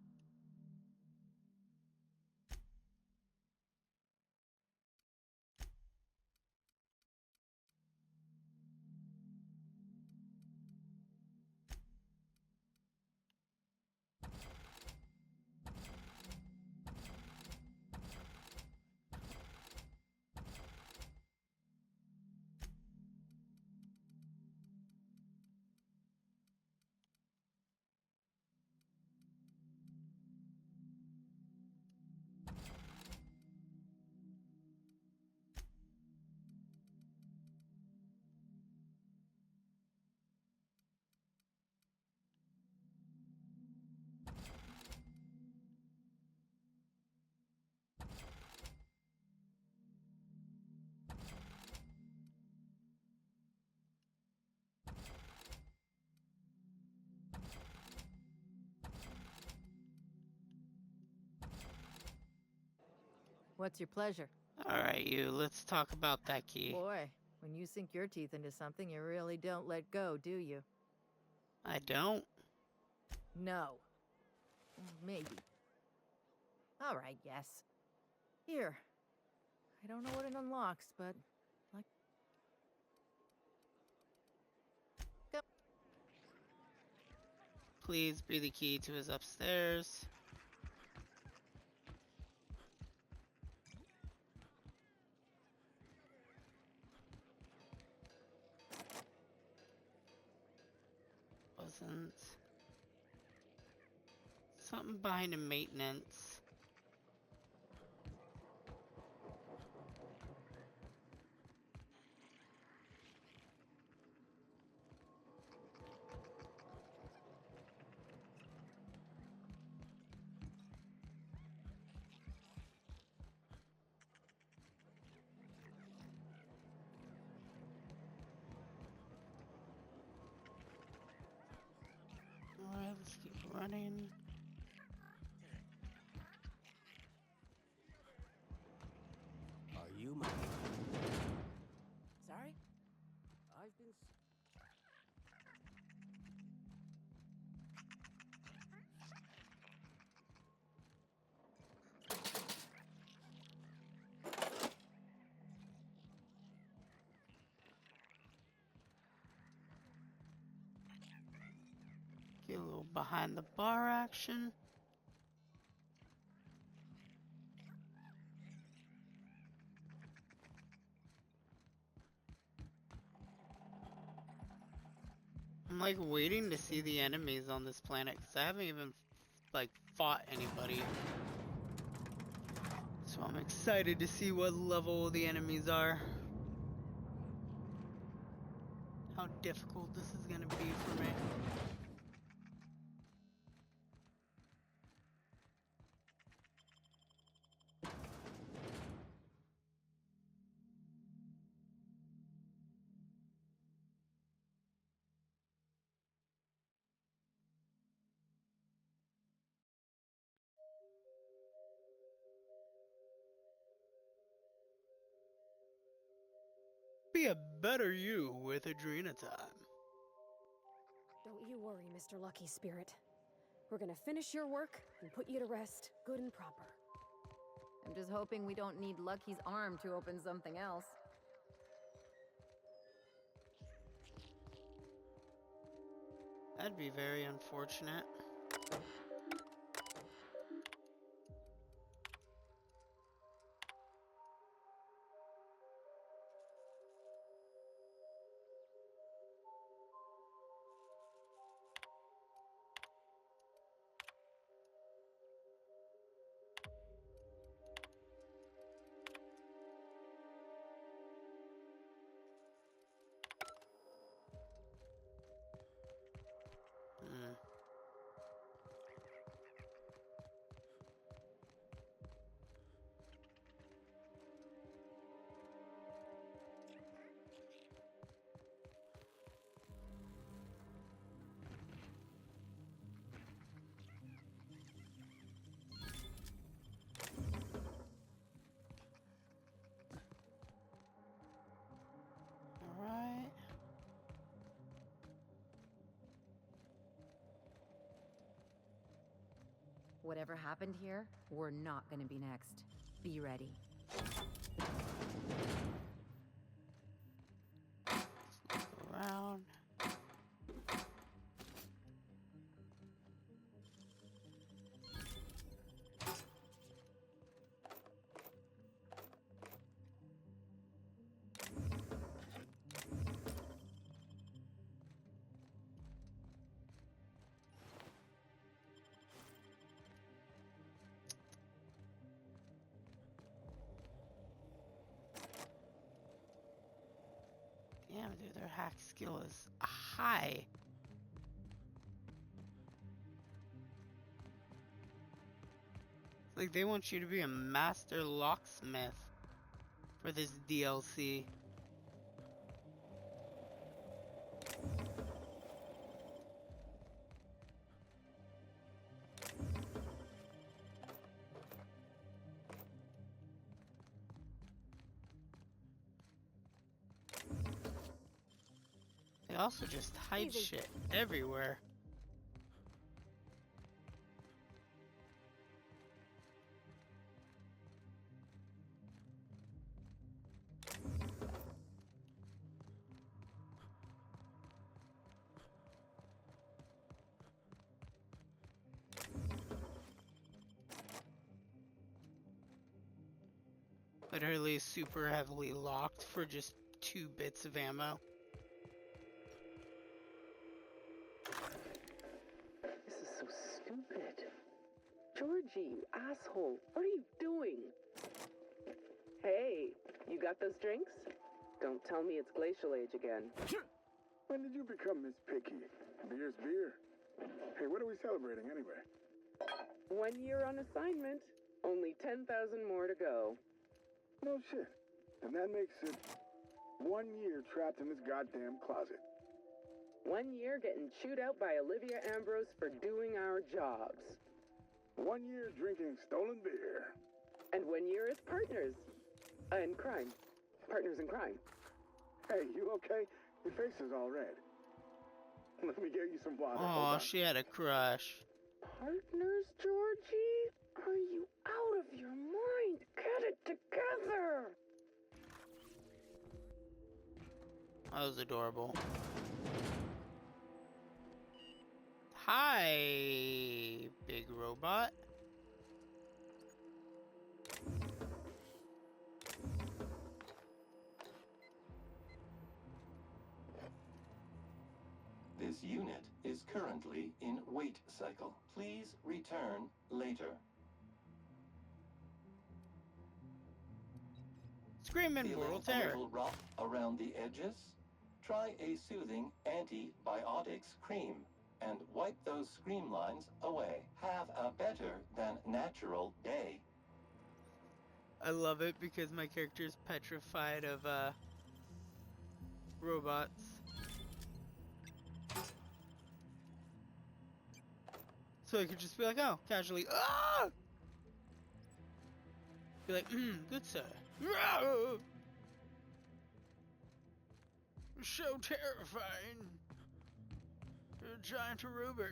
What's your pleasure? Alright, you. Let's talk about that key. Boy, when you sink your teeth into something, you really don't let go, do you? I don't. No. Maybe. Alright, yes. Here. I don't know what it unlocks, but... like... Go. Please be the key to his upstairs. Wasn't. Something behind the maintenance. Alright, let's keep running. Are you my... Sorry? I've been... Get a little behind the bar action. I'm like waiting to see the enemies on this planet because I haven't even like fought anybody. So I'm excited to see what level the enemies are. How difficult this is gonna be for me. Be a better you with Adrena time. Don't you worry, Mr. Lucky Spirit. We're gonna finish your work and put you to rest, good and proper. I'm just hoping we don't need Lucky's arm to open something else. That'd be very unfortunate. Alright. Whatever happened here, we're not gonna be next. Be ready. Around. Damn, dude, their hack skill is high. It's like they want you to be a master locksmith for this DLC. They also just hide shit everywhere. Literally super heavily locked for just 2 bits of ammo. This is so stupid. Georgie, you asshole. What are you doing? Hey, you got those drinks? Don't tell me it's Glacial Age again. When did you become Miss Picky? Beer's beer. Hey, what are we celebrating anyway? 1 year on assignment. Only 10,000 more to go. No shit. And that makes it 1 year trapped in this goddamn closet. 1 year getting chewed out by Olivia Ambrose for doing our jobs. 1 year drinking stolen beer. And 1 year as partners. In crime. Partners in crime. Hey, you okay? Your face is all red. Let me get you some water. Oh, she had a crush. Partners, Georgie? Are you out of your mind? Get it together! That was adorable. Hi, big robot. This unit is currently in wait cycle. Please return later. Screaming mortal terror. A little rough around the edges? Try a soothing antibiotics cream and wipe those scream lines away. Have a better than natural day. I love it because my character is petrified of robots. So I could just be like, oh, casually, ah! Be like, good sir. So terrifying. You're a giant robot.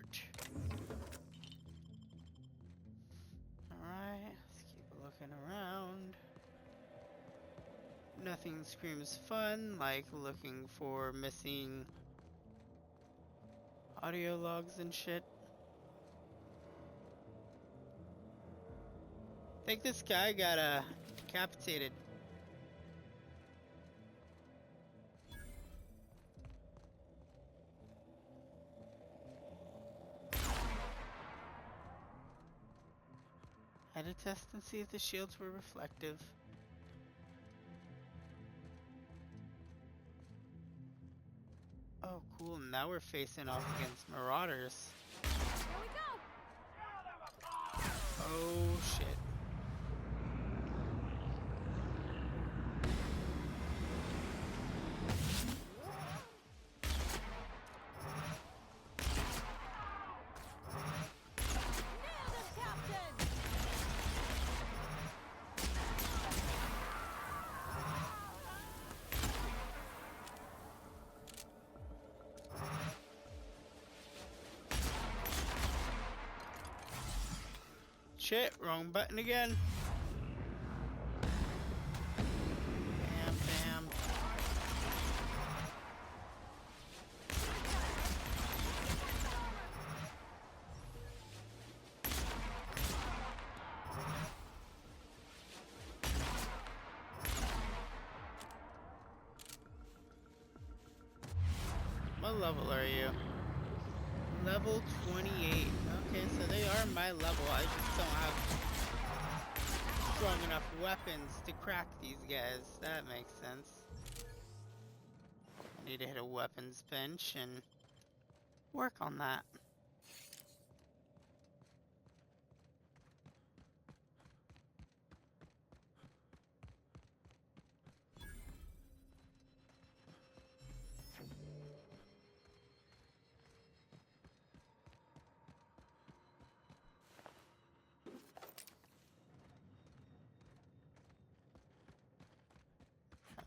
Alright, let's keep looking around. Nothing screams fun like looking for missing audio logs and shit. I think this guy got decapitated. Had to test and see if the shields were reflective. Oh, cool. Now we're facing off against Marauders. Here we go! Oh, shit. Shit, wrong button again. Bam, bam. What level are you? Level 28. Okay, so they are my level. I just don't have strong enough weapons to crack these guys. That makes sense. I need to hit a weapons bench and work on that.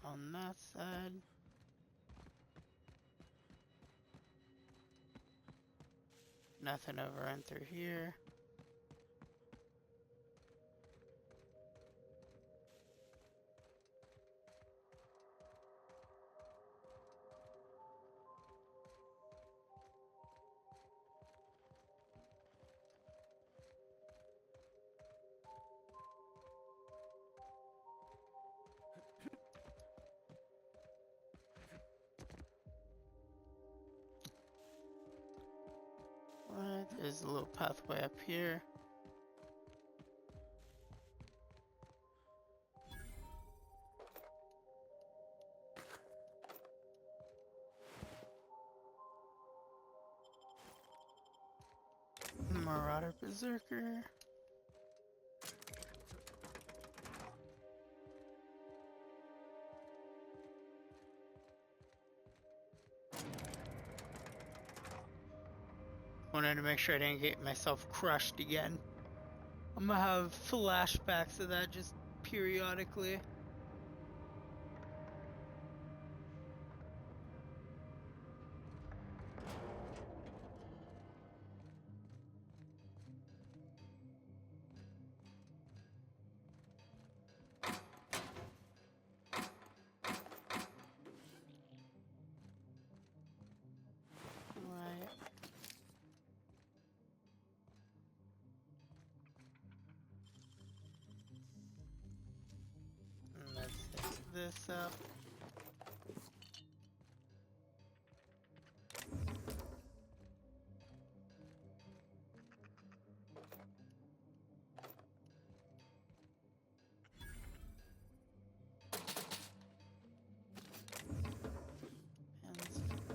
On that side. Nothing over and through here. What? There's a little pathway up here. Marauder Berserker. Wanted to make sure I didn't get myself crushed again. I'm gonna have flashbacks of that just periodically. This up.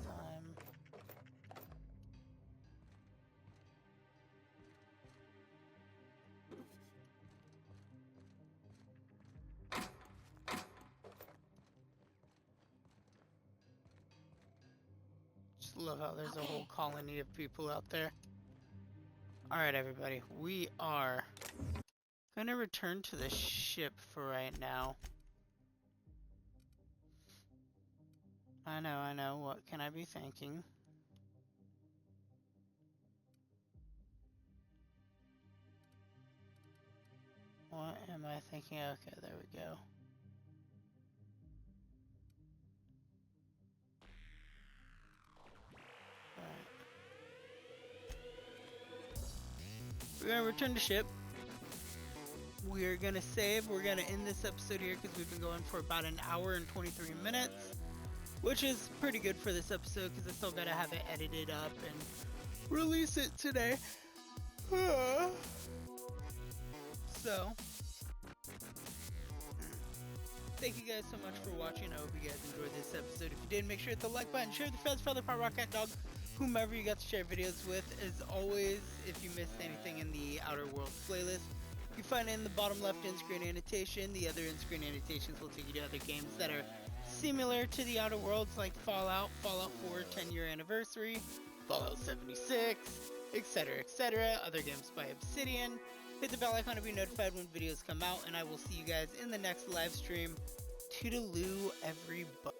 Time. Love how there's a whole colony of people out there. Alright everybody, we are gonna return to the ship for right now. I know, what can I be thinking? What am I thinking? Okay, there we go. We're gonna return to ship. We're gonna save. We're gonna end this episode here because we've been going for about an hour and 23 minutes, which is pretty good for this episode because I still gotta have it edited up and release it today. So, thank you guys so much for watching. I hope you guys enjoyed this episode. If you did, make sure to hit the like button, share the friends, Father, Power, Rock, Cat, Dog, whomever you got to share videos with. As always, if you missed anything in the Outer Worlds playlist, you find it in the bottom left in-screen annotation. The other in-screen annotations will take you to other games that are similar to the Outer Worlds, like Fallout, Fallout 4 10-year anniversary, Fallout 76, etc., etc. Other games by Obsidian. Hit the bell icon to be notified when videos come out, and I will see you guys in the next live stream. Toodaloo, everybody.